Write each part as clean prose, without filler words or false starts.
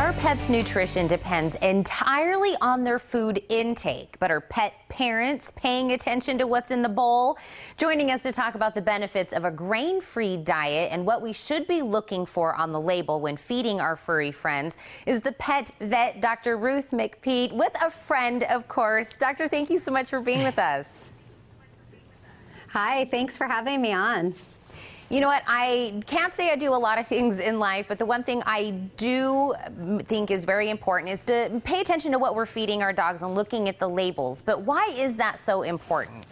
Our pets' nutrition depends entirely on their food intake, but are pet parents paying attention to what's in the bowl? Joining us to talk about the benefits of a grain-free diet and what we should be looking for on the label when feeding our furry friends is the pet vet, Dr. Ruth McPeet, with a friend, of course. Doctor, thank you so much for being with us. Hi, thanks for having me on. You know what, I can't say I do a lot of things in life, but the one thing I do think is very important is to pay attention to what we're feeding our dogs and looking at the labels. But why is that so important?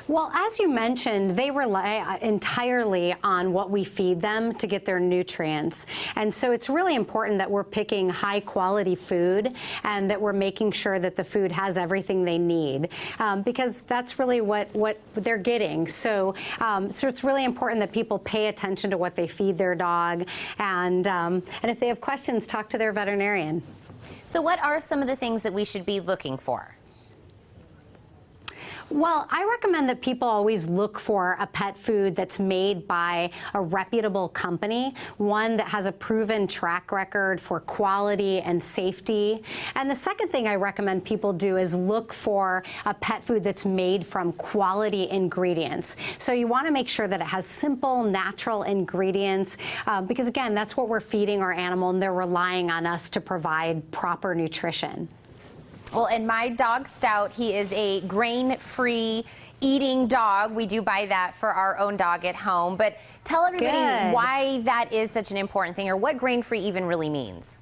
Well, as you mentioned, they rely entirely on what we feed them to get their nutrients. And so it's really important that we're picking high quality food and that we're making sure that the food has everything they need, because that's really what they're getting. So it's really important that people pay attention to what they feed their dog. And if they have questions, talk to their veterinarian. So what are some of the things that we should be looking for? Well, I recommend that people always look for a pet food that's made by a reputable company, one that has a proven track record for quality and safety. And the second thing I recommend people do is look for a pet food that's made from quality ingredients. So you want to make sure that it has simple, natural ingredients, because again, that's what we're feeding our animal, and they're relying on us to provide proper nutrition. Well, and my dog Stout, he is a grain-free eating dog. We do buy that for our own dog at home. But tell everybody why that is such an important thing, or what grain-free even really means.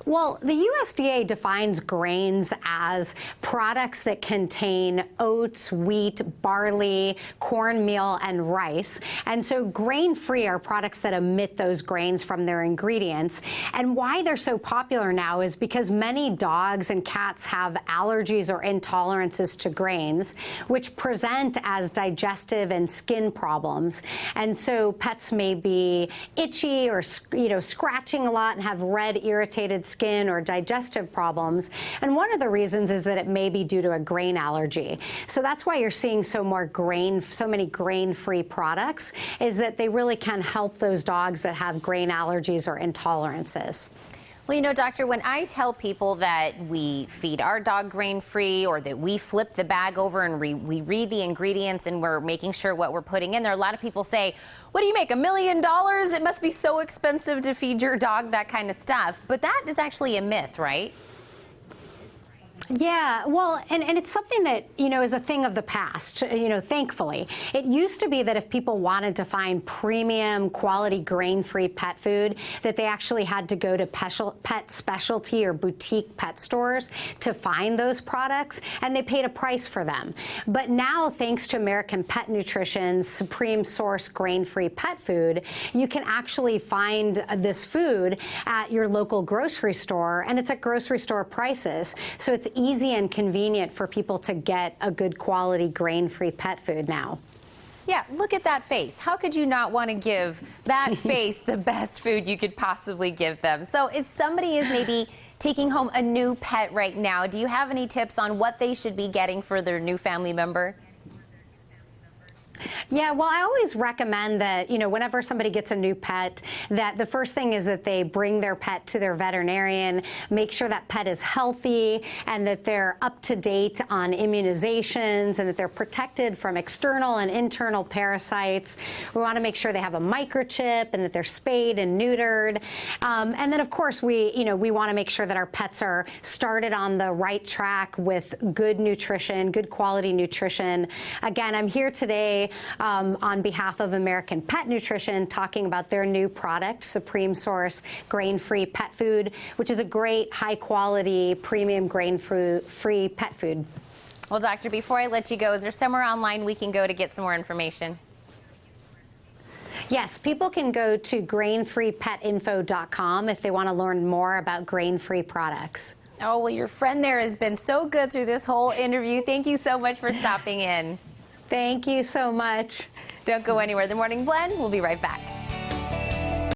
Well, the USDA defines grains as products that contain oats, wheat, barley, cornmeal, and rice. And so grain-free are products that omit those grains from their ingredients. And why they're so popular now is because many dogs and cats have allergies or intolerances to grains, which present as digestive and skin problems. And so pets may be itchy or, scratching a lot and have red, irritated skin or digestive problems. And one of the reasons is that it may be due to a grain allergy. So that's why you're seeing so many grain-free products, is that they really can help those dogs that have grain allergies or intolerances. Well, you know, doctor, when I tell people that we feed our dog grain-free, or that we flip the bag over and we read the ingredients and we're making sure what we're putting in there, a lot of people say, what do you make, $1 million? It must be so expensive to feed your dog that kind of stuff. But that is actually a myth, right? Yeah, well, and it's something that, is a thing of the past, thankfully. It used to be that if people wanted to find premium quality grain-free pet food, that they actually had to go to pet specialty or boutique pet stores to find those products, and they paid a price for them. But now, thanks to American Pet Nutrition's Supreme Source grain-free pet food, you can actually find this food at your local grocery store, and it's at grocery store prices. So it's easy and convenient for people to get a good quality grain-free pet food now. Yeah, look at that face. How could you not want to give that face the best food you could possibly give them? So if somebody is maybe taking home a new pet right now, do you have any tips on what they should be getting for their new family member? Yeah, well, I always recommend that, whenever somebody gets a new pet, that the first thing is that they bring their pet to their veterinarian, make sure that pet is healthy and that they're up to date on immunizations and that they're protected from external and internal parasites. We want to make sure they have a microchip and that they're spayed and neutered. And then, of course, we want to make sure that our pets are started on the right track with good nutrition, good quality nutrition. Again, I'm here today on behalf of American Pet Nutrition, talking about their new product, Supreme Source Grain-Free Pet Food, which is a great, high-quality, premium grain-free pet food. Well, doctor, before I let you go, is there somewhere online we can go to get some more information? Yes, people can go to grainfreepetinfo.com if they want to learn more about grain-free products. Oh, well, your friend there has been so good through this whole interview. Thank you so much for stopping in. Thank you so much. Don't go anywhere. The Morning Blend, we'll be right back.